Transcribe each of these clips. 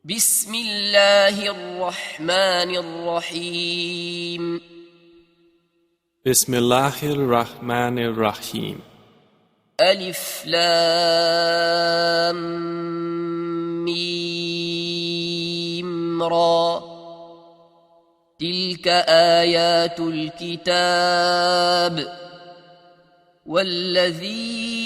بسم الله الرحمن الرحيم بسم الله الرحمن الرحيم. ألف لام ميم را تلك آيات الكتاب والذي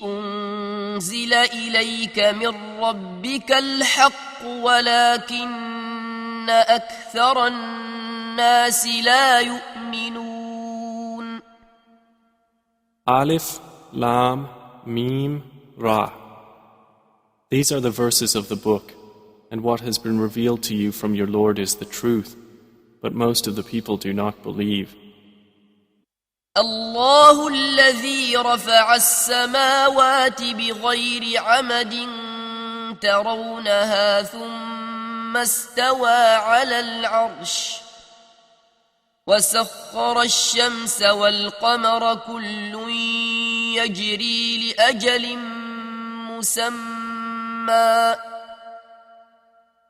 أنزل إليك من ربك الحق ولكن أكثر الناس لا يؤمنون. Alif, Lam, Mim, Ra. These are the verses of the book, and what has been revealed to you from your Lord is the truth, but most of the people do not believe. الله الذي رفع السماوات بغير عمد ترونها ثم استوى على العرش وسخر الشمس والقمر كل يجري لأجل مسمى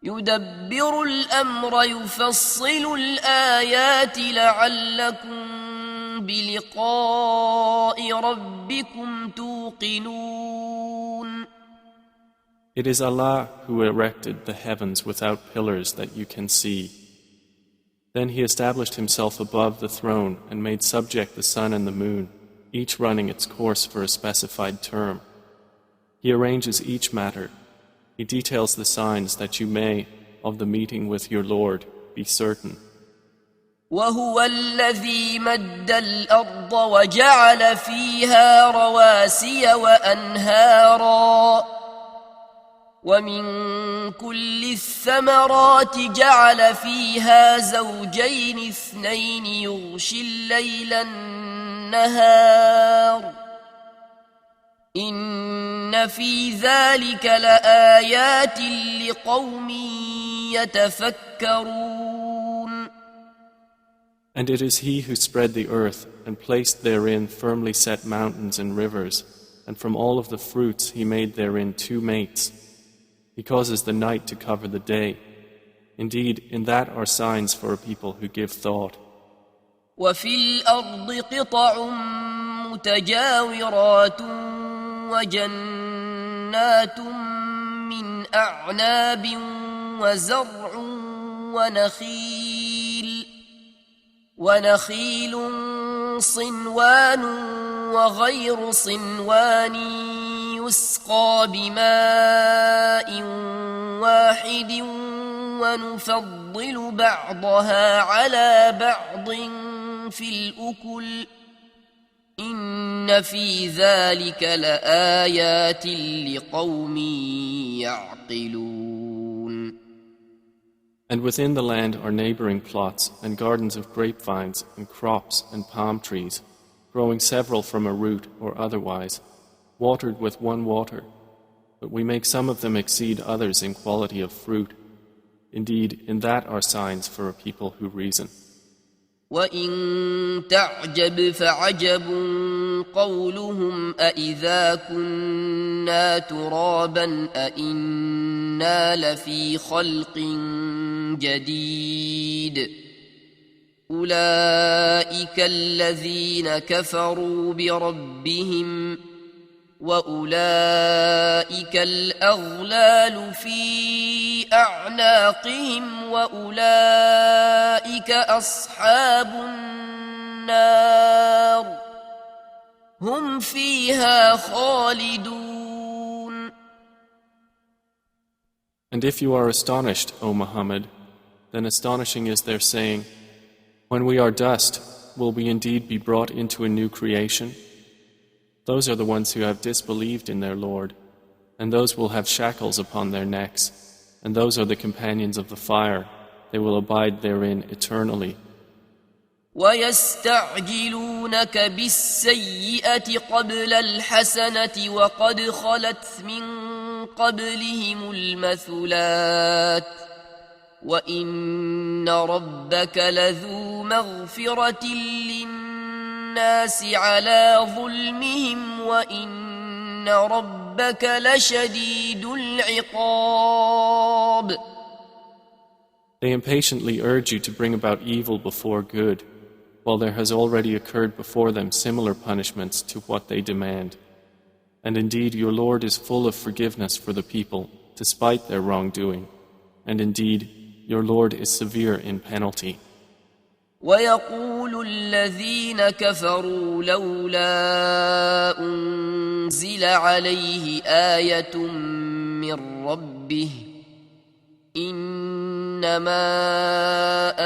يدبر الأمر يفصل الآيات لعلكم بلقاء ربكم توقنون. It is Allah who erected the heavens without pillars that you can see. Then He established Himself above the throne and made subject the sun and the moon, each running its course for a specified term. He arranges each matter. He details the signs that you may, of the meeting with your Lord, be certain. وهو الذي مد الأرض وجعل فيها رواسي وأنهارا ومن كل الثمرات جعل فيها زوجين اثنين يغشي الليل النهار إن في ذلك لآيات لقوم يتفكرون. And it is He who spread the earth and placed therein firmly set mountains and rivers, and from all of the fruits He made therein two mates. He causes the night to cover the day. Indeed, in that are signs for a people who give thought. وفي الأرض قطع متجاورات وجنات من أعناب وزرع ونخيل صنوان وغير صنوان يسقى بماء واحد ونفضل بعضها على بعض في الأكل إن في ذلك لآيات لقوم يعقلون. And within the land are neighboring plots and gardens of grapevines and crops and palm trees, growing several from a root or otherwise, watered with one water. But we make some of them exceed others in quality of fruit. Indeed, in that are signs for a people who reason. وَإِن تَعْجَبْ فَعَجَبٌ قَوْلُهُمْ أَإِذَا كُنَّا تُرَابًا أَإِنَّا لَفِي خَلْقٍ جَدِيدٍ أُولَئِكَ الَّذِينَ كَفَرُوا بِرَبِّهِمْ وَأُولَئِكَ الْأَغْلَالُ فِي أَعْنَاقِهِمْ وَأُولَئِكَ أَصْحَابُ النَّارِ هُمْ فِيهَا خَالِدُونَ. And if you are astonished, O Muhammad, then astonishing is their saying, when we are dust, will we indeed be brought into a new creation? Those are the ones who have disbelieved in their Lord, and those will have shackles upon their necks, and those are the companions of the fire. They will abide therein eternally. وَيَسْتَعْجِلُونَكَ بِالسَّيِّئَةِ قَبْلَ الْحَسَنَةِ وَقَدْ خَلَتْ مِنْ قَبْلِهِمُ الْمَثُلَاتُ وَإِنَّ رَبَّكَ لَذُو مَغْفِرَةٍ لِلنَّاسِ عَلَى ظُلْمِهِمْ وَإِنَّ رَبَّكَ لَشَدِيدُ الْعِقَابِ. They impatiently urge you to bring about evil before good, while there has already occurred before them similar punishments to what they demand. And indeed your Lord is full of forgiveness for the people, despite their wrongdoing. And indeed, your Lord is severe in penalty. ويقول الذين كفروا لولا أنزل عليه آية من ربه إنما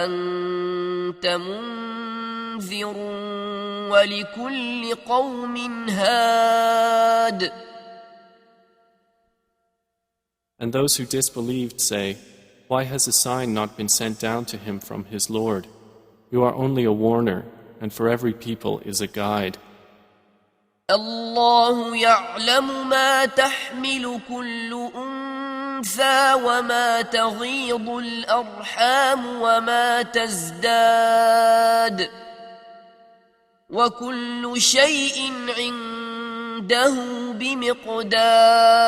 أنت منذر ولكل قوم هاد. And those who disbelieved say, why has a sign not been sent down to him from his Lord? You are only a warner, and for every people is a guide. الله يعلم ما تحمل كل أنثى وما تغيض الأرحام وما تزداد وكل شيء عنده بمقدار.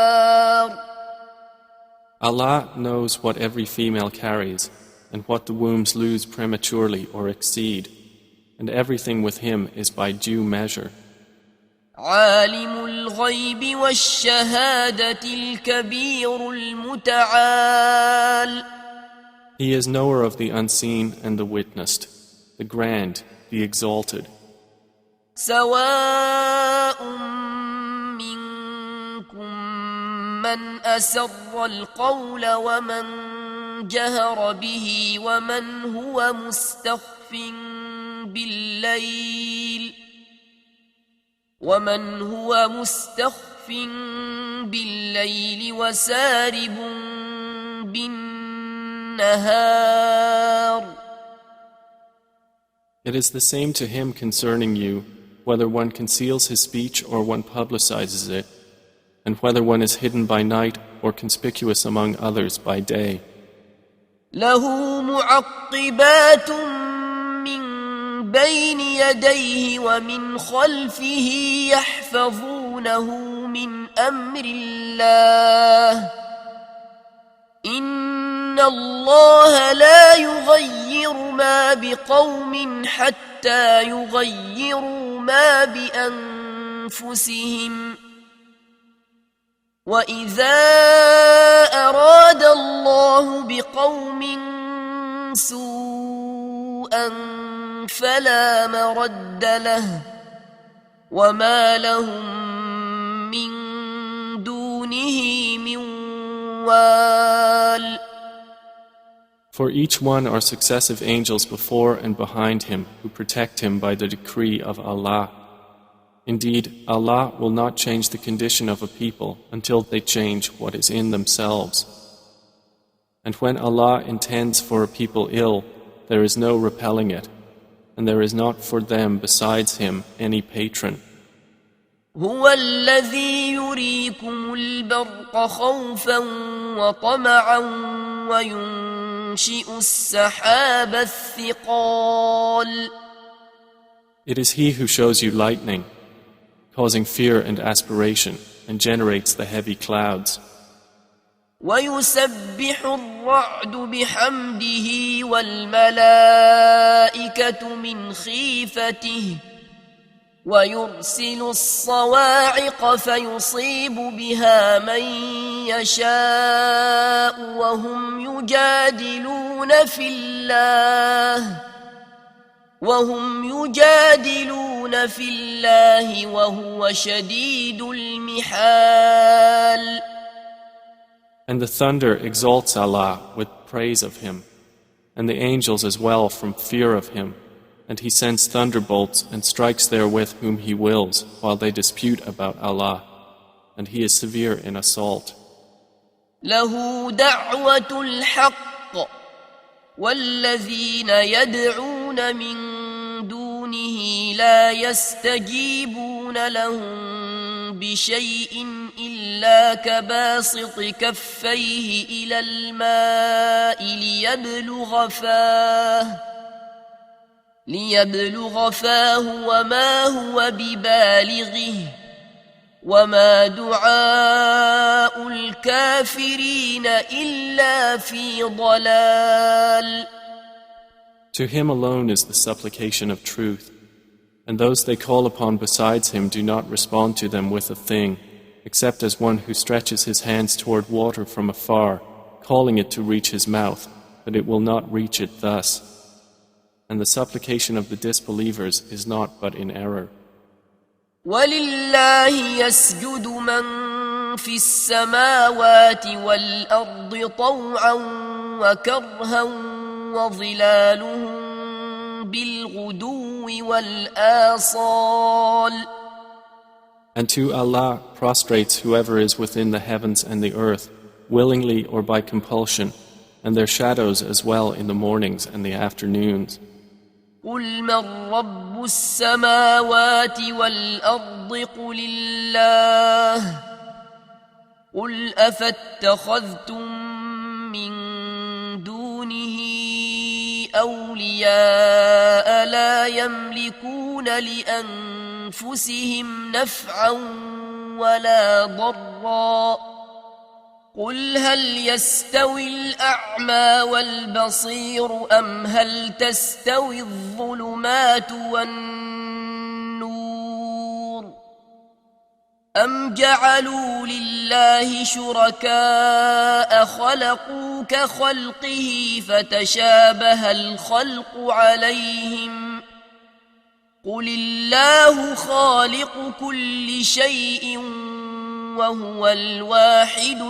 Allah knows what every female carries, and what the wombs lose prematurely or exceed, and everything with him is by due measure. عالم الغيب والشهادة الكبير المتعال. He is knower of the unseen and the witnessed, the grand, the exalted. سواء منكم من أسر القول ومن جهر به ومن هو مستخف بالليل وسارب بالنهار. It is the same to him concerning you, whether one conceals his speech or one publicizes it, and whether one is hidden by night or conspicuous among others by day. له معقبات من بين يديه ومن خلفه يحفظونه من أمر الله إن الله لا يغير ما بقوم حتى يغيروا ما بأنفسهم وإذا أراد الله بقوم سوءا فلا مرد له وما لهم من دونه من وال. For each one are successive angels before and behind him who protect him by the decree of Allah. Indeed, Allah will not change the condition of a people until they change what is in themselves. And when Allah intends for a people ill, there is no repelling it, and there is not for them besides Him any patron. هو الذي يريكم البرق خوفا وطمعا وينشئ السحاب الثقال. It is He who shows you lightning, causing fear and aspiration, and generates the heavy clouds. ويسبح الرعد بحمده والملائكة من خيفته ويرسل الصواعق فيصيب بها من يشاء وهم يجادلون في الله وهو شديد المحال. And the thunder exalts Allah with praise of Him, and the angels as well from fear of Him, and He sends thunderbolts and strikes therewith whom He wills while they dispute about Allah, and He is severe in assault. له دعوة الحق والذين يدعون من دونه لا يستجيبون لهم بشيء إلا كباسط كفيه إلى الماء ليبلغ فاه وما هو ببالغه وما دعاء الكافرين إلا في ضلال. To him alone is the supplication of truth, and those they call upon besides him do not respond to them with a thing, except as one who stretches his hands toward water from afar, calling it to reach his mouth, but it will not reach it thus. And the supplication of the disbelievers is not but in error. ولله يسجد من في السماوات والأرض طوعا وكرها وظلالهم بالغدو والآصال. And to Allah prostrates whoever is within the heavens and the earth, willingly or by compulsion, and their shadows as well in the mornings and the afternoons. قل من رب السماوات والأرض قل الله قل أفاتخذتم من دونه أولياء لا يملكون لأنفسهم نفعا ولا ضرا قل هل يستوي الأعمى والبصير أم هل تستوي الظلمات والنور أم جعلوا لله شركاء خلقوا كخلقه فتشابه الخلق عليهم قل الله خالق كل شيء وهو الواحد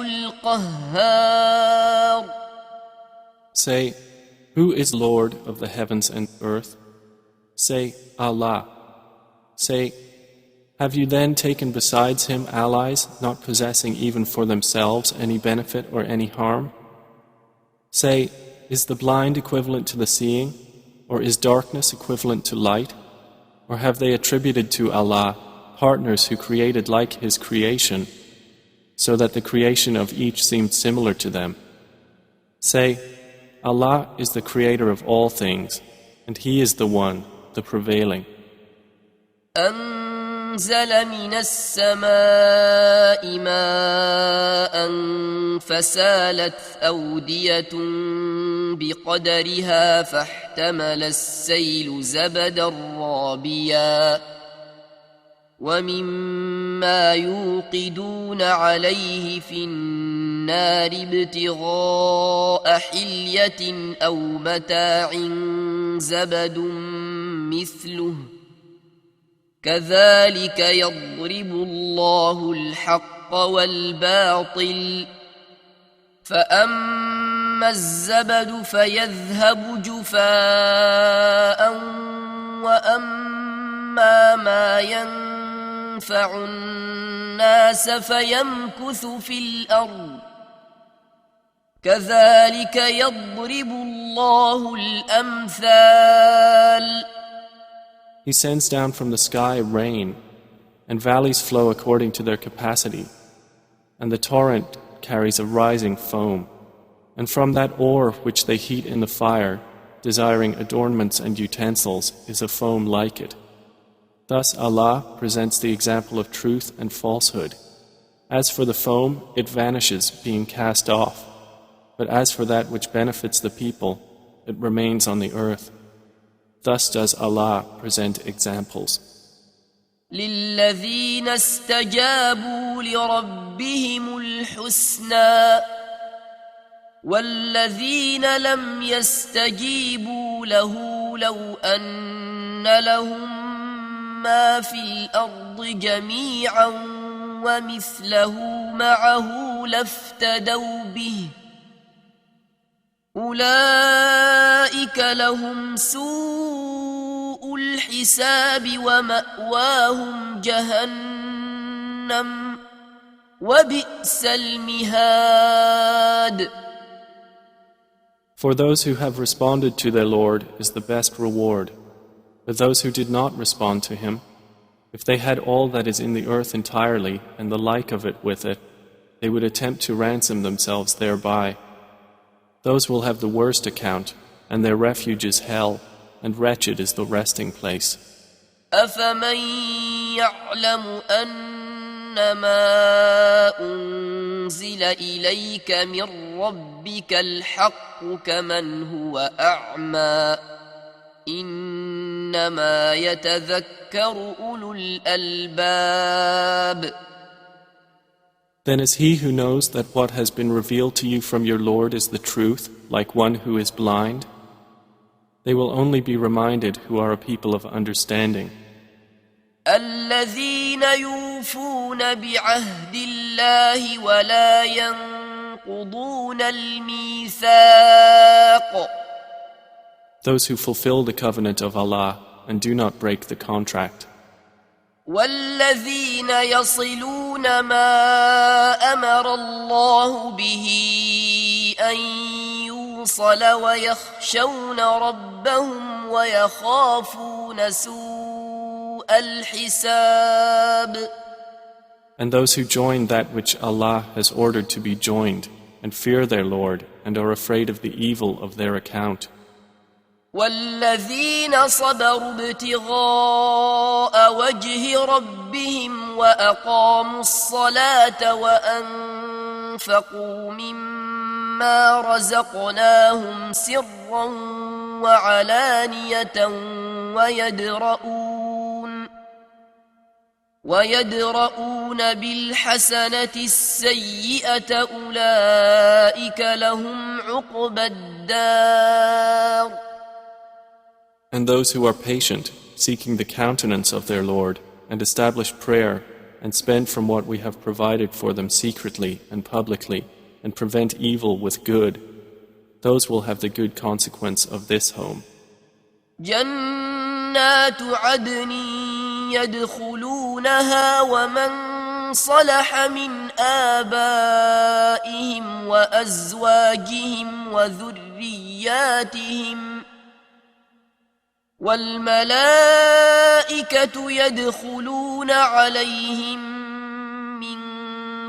القهار. Say, who is Lord of the heavens and earth? Say, Allah. Say, have you then taken besides him allies, not possessing even for themselves any benefit or any harm? Say, is the blind equivalent to the seeing, or is darkness equivalent to light? Or have they attributed to Allah partners who created like his creation, so that the creation of each seemed similar to them? Say, Allah is the creator of all things, and he is the one, the prevailing. أنزل من السماء ماء فسالت أودية بقدرها فاحتمل السيل زبدا رابيا ومما يوقدون عليه في النار ابتغاء حلية أو متاع زبد مثله كذلك يضرب الله الحق والباطل فأما الزبد فيذهب جفاء وأما ما ينفع الناس فيمكث في الأرض كذلك يضرب الله الأمثال. He sends down from the sky rain, and valleys flow according to their capacity, and the torrent carries a rising foam, and from that ore which they heat in the fire, desiring adornments and utensils, is a foam like it. Thus Allah presents the example of truth and falsehood. As for the foam, it vanishes, being cast off, but as for that which benefits the people, it remains on the earth. Thus does Allah present examples. للذين استجابوا لربهم الحسنى والذين لم يستجيبوا له لو أن لهم ما في الأرض جميعا ومثله معه لافتدوا به أولئك لهم سوء الحساب ومأواهم جهنم وبئس المهاد. For those who have responded to their Lord is the best reward. But those who did not respond to him, if they had all that is in the earth entirely and the like of it with it, they would attempt to ransom themselves thereby. Those will have the worst account, and their refuge is hell, and wretched is the resting place. أفمن يعلم أن ما أنزل إليك من ربك الحق كمن هو أعمى إنما يتذكر أولو الألباب. Then is he who knows that what has been revealed to you from your Lord is the truth, like one who is blind? They will only be reminded who are a people of understanding. الذين يوفون بعهد الله ولا ينقضون الميثاق. Those who fulfill the covenant of Allah and do not break the contract. والذين يصلون ما أمر الله به أن يوصل ويخشون ربهم ويخافون سوء الحساب. And those who join that which Allah has ordered to be joined and fear their Lord and are afraid of the evil of their account. والذين صبروا ابتغاء وجه ربهم وأقاموا الصلاة وأنفقوا مما رزقناهم سرا وعلانية ويدرؤون بالحسنة السيئة أولئك لهم عقبى الدار. And those who are patient, seeking the countenance of their Lord, and establish prayer, and spend from what we have provided for them secretly and publicly, and prevent evil with good, those will have the good consequence of this home. جنات عدن يدخلونها ومن صلح من آبائهم وأزواجهم وذرياتهم والملائكة يدخلون عليهم من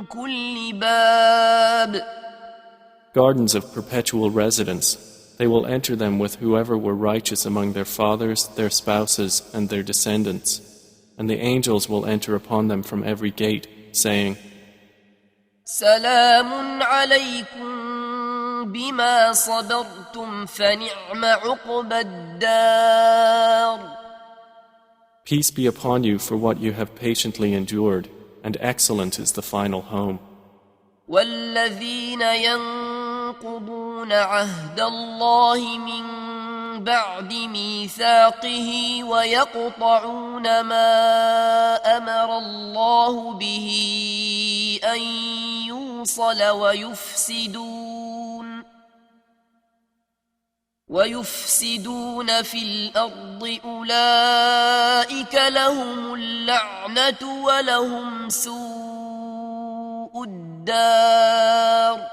كل باب. Gardens of perpetual residence. They will enter them with whoever were righteous among their fathers, their spouses, and their descendants. And the angels will enter upon them from every gate, saying, سلام عليكم بما صبرتم فنعم عقبى الدار. Peace be upon you for what you have patiently endured, and excellent is the final home. والذين ينقضون عهد الله من بعد ميثاقه ويقطعون ما أمر الله به أن يوصل ويفسدون في الأرض أولئك لهم اللعنة ولهم سوء الدار.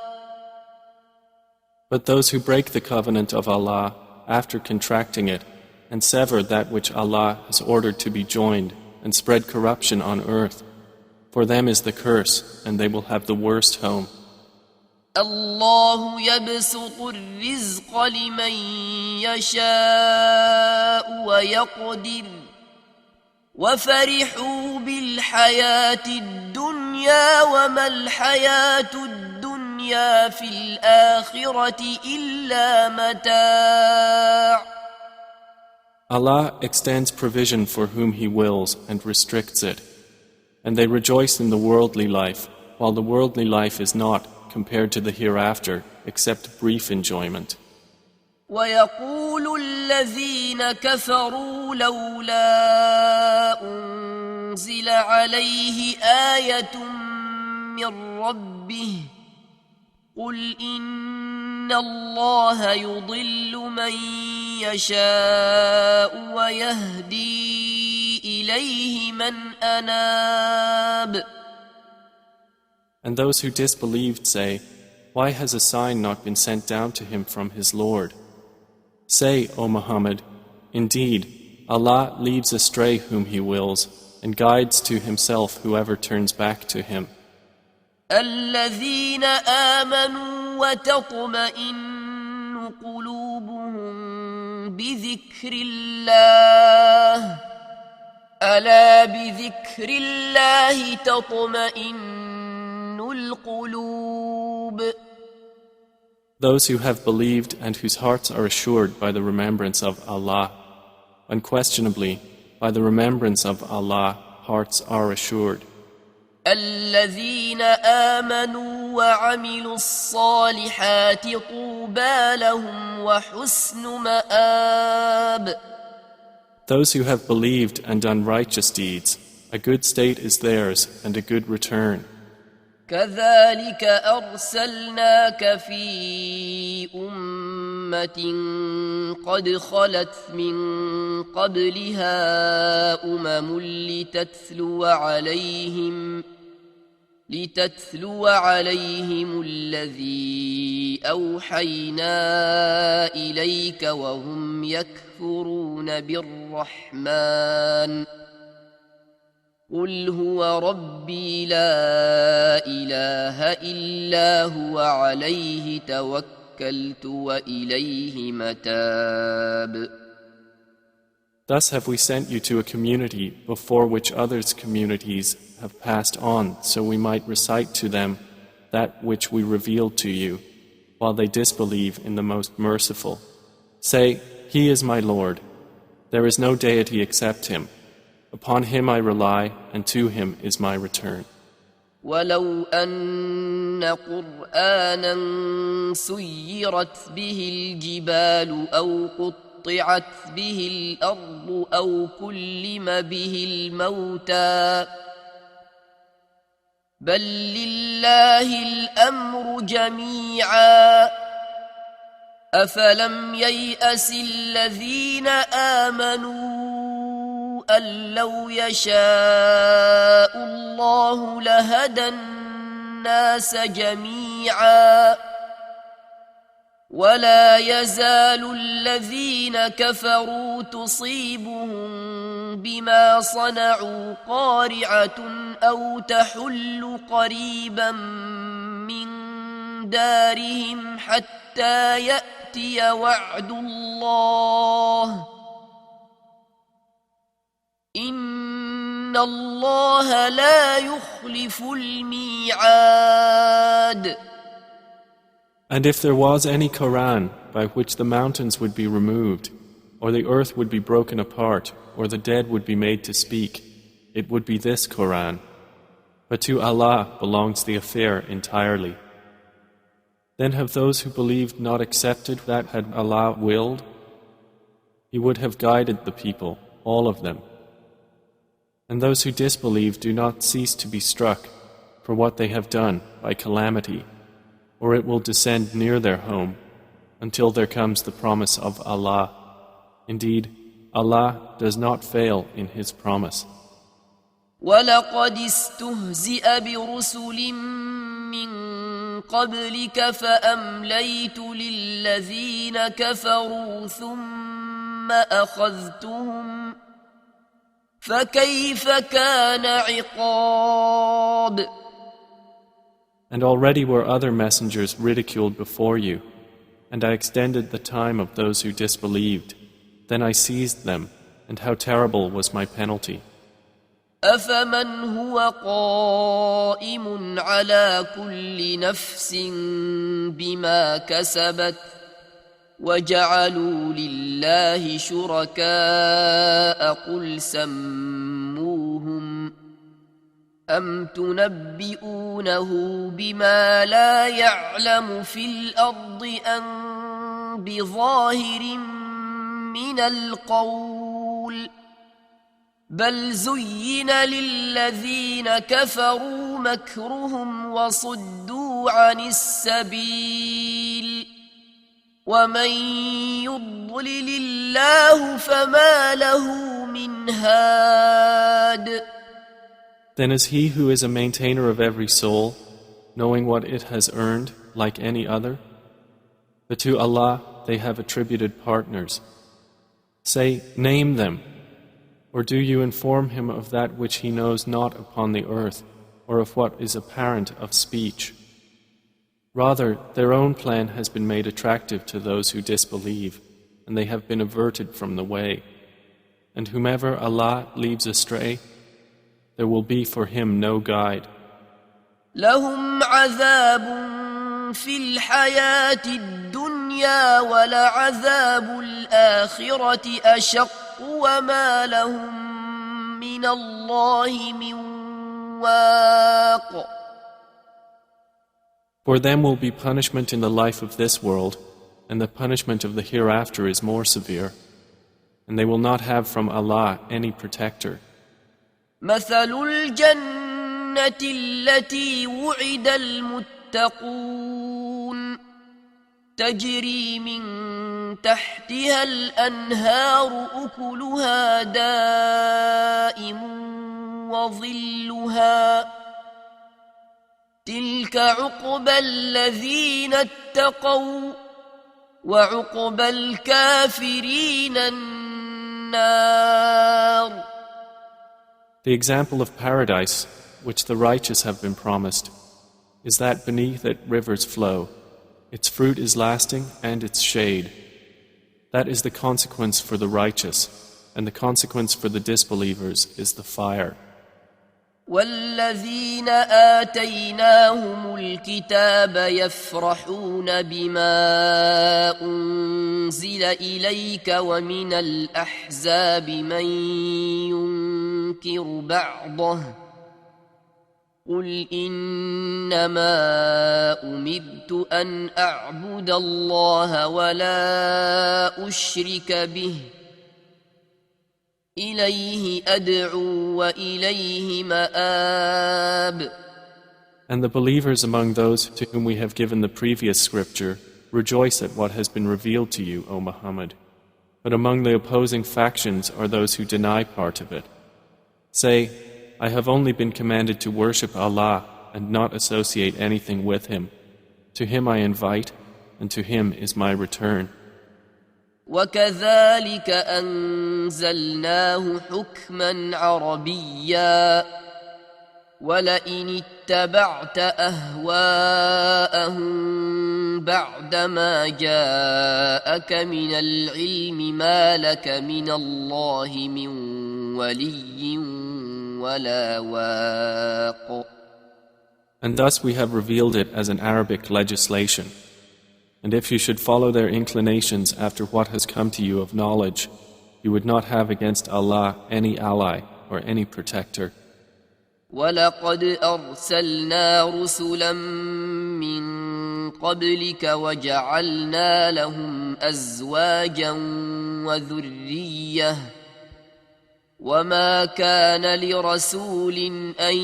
But those who break the covenant of Allah after contracting it and sever that which Allah has ordered to be joined and spread corruption on earth, for them is the curse and they will have the worst home. الله يبسط الرزق لمن يشاء ويقدر وفرحوا بالحياة الدنيا وما الحياة الدنيا في الآخرة إلا متاع. Allah extends provision for whom He wills and restricts it, and they rejoice in the worldly life, while the worldly life is not, compared to the hereafter, except brief enjoyment. ويقول الذين كفروا لولا أنزل عليه آية من ربه قل إن الله يضل من يشاء ويهدي إليه من أناب. And those who disbelieved say, why has a sign not been sent down to him from his Lord? Say, O Muhammad, indeed, Allah leads astray whom He wills and guides to Himself whoever turns back to Him. الذين آمنوا وتطمئن قلوبهم بذكر الله ألا بذكر الله تطمئن القلوب. Those who have believed and whose hearts are assured by the remembrance of Allah, unquestionably, by the remembrance of Allah, hearts are assured. الذين آمنوا وعملوا الصالحات طوبى لهم وحسن مآب. Those who have believed and done righteous deeds, a good state is theirs and a good return. كذلك أرسلناك في أمة قد خلت من قبلها لتتلو عليهم الذي أوحينا إليك وهم يكفرون بالرحمن قل هو ربي لا إله إلا هو عليه توكلت وإليه متاب. Thus have we sent you to a community before which others' communities have passed on, so we might recite to them that which we revealed to you, while they disbelieve in the Most Merciful. Say, He is my Lord. There is no deity except Him. Upon Him I rely, and to Him is my return. ولو أن قرآنا سيرت به الجبال أو قطعت به الأرض أو كلم به الموتى بل لله الأمر جميعا أفلم ييأس الذين آمنوا أن لو يشاء الله لهدى الناس جميعا ولا يزال الذين كفروا تصيبهم بما صنعوا قارعة أو تحل قريبا من دارهم حتى يأتي وعد الله إن الله لا يخلف الميعاد. And if there was any Quran by which the mountains would be removed, or the earth would be broken apart, or the dead would be made to speak, it would be this Quran. But to Allah belongs the affair entirely. Then have those who believed not accepted that had Allah willed? He would have guided the people, all of them. And those who disbelieve do not cease to be struck for what they have done by calamity, or it will descend near their home until there comes the promise of Allah. Indeed, Allah does not fail in His promise. وَلَقَدِ اسْتُهْزِئَ بِرُسُلٍ مِّن قَبْلِكَ فَأَمْلَيْتُ لِلَّذِينَ كَفَرُوا ثُمَّ أَخَذْتُهُمْ فَكَيْفَ كَانَ عِقَابِ. And already were other messengers ridiculed before you, and I extended the time of those who disbelieved. Then I seized them, and how terrible was my penalty. أَفَمَنْ هُوَ قَائِمٌ عَلَى كُلِّ نَفْسٍ بِمَا كَسَبَتْ وَجَعَلُوا لِلَّهِ شُرَكَاءَ قُلْ سَمُّوهُمْ أَمْ تُنَبِّئُونَهُ بِمَا لَا يَعْلَمُ فِي الْأَرْضِ أَمْ بِظَاهِرٍ مِّنَ الْقَوْلِ بل زين للذين كفروا مكرهم وصدوا عن السبيل ومن يضلل الله فما له من هاد. Then is he who is a maintainer of every soul, knowing what it has earned like any other? But to Allah they have attributed partners. Say, name them. Or do you inform him of that which he knows not upon the earth, or of what is apparent of speech? Rather, their own plan has been made attractive to those who disbelieve, and they have been averted from the way. And whomever Allah leaves astray, there will be for him no guide. لهم عذاب في الحياة الدنيا ولعذاب الآخرة أشق وما لهم من الله من واق. For them will be punishment in the life of this world, and the punishment of the hereafter is more severe, and they will not have from Allah any protector. مثل الجنة التي وعد المتقون تجري من تحتها الأنهار أكلها دائم وظلها تلك عقبى الذين اتقوا وعقبى الكافرين النار. The example of paradise, which the righteous have been promised, is that beneath it rivers flow. Its fruit is lasting and its shade. That is the consequence for the righteous, and the consequence for the disbelievers is the fire. والذين آتيناهم الكتاب يفرحون بما أنزل إليك ومن الأحزاب من ينكر بعضه قل إنما أمرت أن أعبد الله ولا أشرك به إليه أدعو وإليه مآب. And the believers among those to whom we have given the previous scripture rejoice at what has been revealed to you, O Muhammad. But among the opposing factions are those who deny part of it. Say, I have only been commanded to worship Allah and not associate anything with Him. To Him I invite, and to Him is my return. وكذلك أنزلناه حكما عربيا ولئن اتبعت أهواءهم بعدما جاءك من العلم ما لك من الله من ولي ولا واق. And thus we have revealed it as an Arabic legislation. And if you should follow their inclinations after what has come to you of knowledge, you would not have against Allah any ally or any protector. وَلَقَدْ أَرْسَلْنَا رُسُلًا مِّن قَبْلِكَ وَجَعَلْنَا لَهُمْ أَزْوَاجًا وَذُرِّيَّةً وَمَا كَانَ لِرَسُولٍ أَن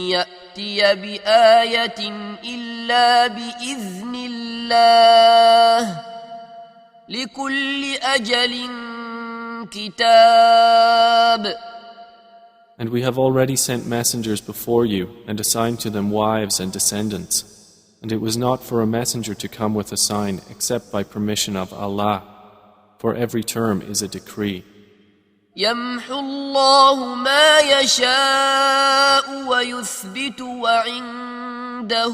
يَأْتِيَ بِآيَةٍ إِلَّا بِإِذْنِ الله لكل أجل كتاب. And we have already sent messengers before you and assigned to them wives and descendants. And it was not for a messenger to come with a sign except by permission of Allah. For every term is a decree. يمحو الله ما يشاء ويثبت وعنده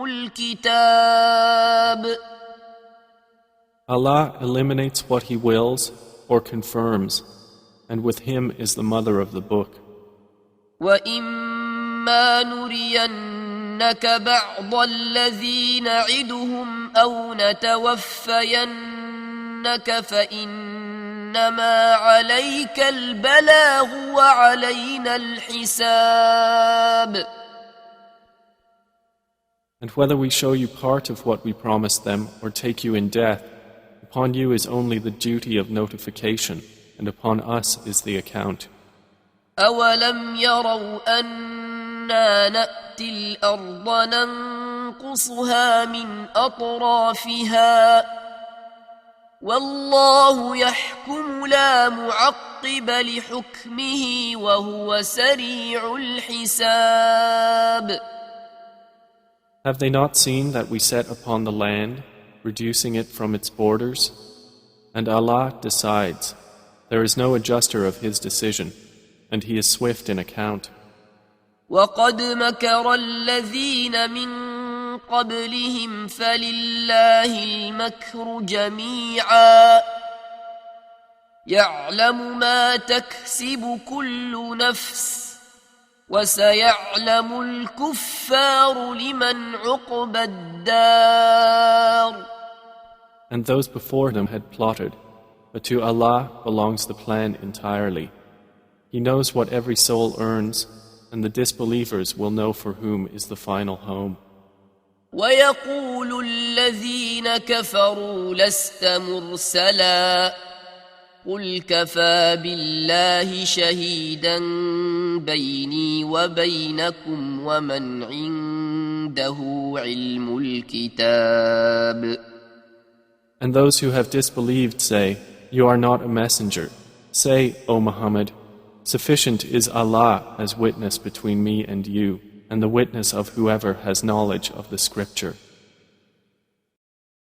الكتاب. Allah eliminates what He wills or confirms, and with Him is the mother of the book. وَإِمَّا نُرِيَنَّكَ بَعْضَ الَّذِي نَعِدُهُمْ أَوْ نَتَوَفَّيَنَّكَ فَإِنَّمَا عَلَيْكَ الْبَلَاغُ وَعَلَيْنَا الْحِسَابُ. And whether we show you part of what we promised them or take you in death, upon you is only the duty of notification, and upon us is the account. أَوَلَمْ يَرَوْا أَنَّا نَأْتِي الْأَرْضَ نَنقُصُهَا مِنْ أَطْرَافِهَا وَاللَّهُ يَحْكُمُ لَا مُعَقِّبَ لِحُكْمِهِ وَهُوَ سَرِيعُ الْحِسَابِ. Have they not seen that we set upon the land, reducing it from its borders? And Allah decides. There is no adjuster of His decision, and He is swift in account. وَقَدْ مَكَرَ الَّذِينَ مِن قَبْلِهِمْ فَلِلَّهِ الْمَكْرُ جَمِيعًا يعلم ما تكسب كل نفس وسيعلم الكفار لمن عقبى الدار. And those before them had plotted, but to Allah belongs the plan entirely. He knows what every soul earns, and the disbelievers will know for whom is the final home. ويقول الذين كفروا لست مرسلا قل كفى بالله شهيدا بيني وبينكم ومن عنده علم الكتاب. And those who have disbelieved say, You are not a messenger. Say, O Muhammad, sufficient is Allah as witness between me and you, and the witness of whoever has knowledge of the scripture.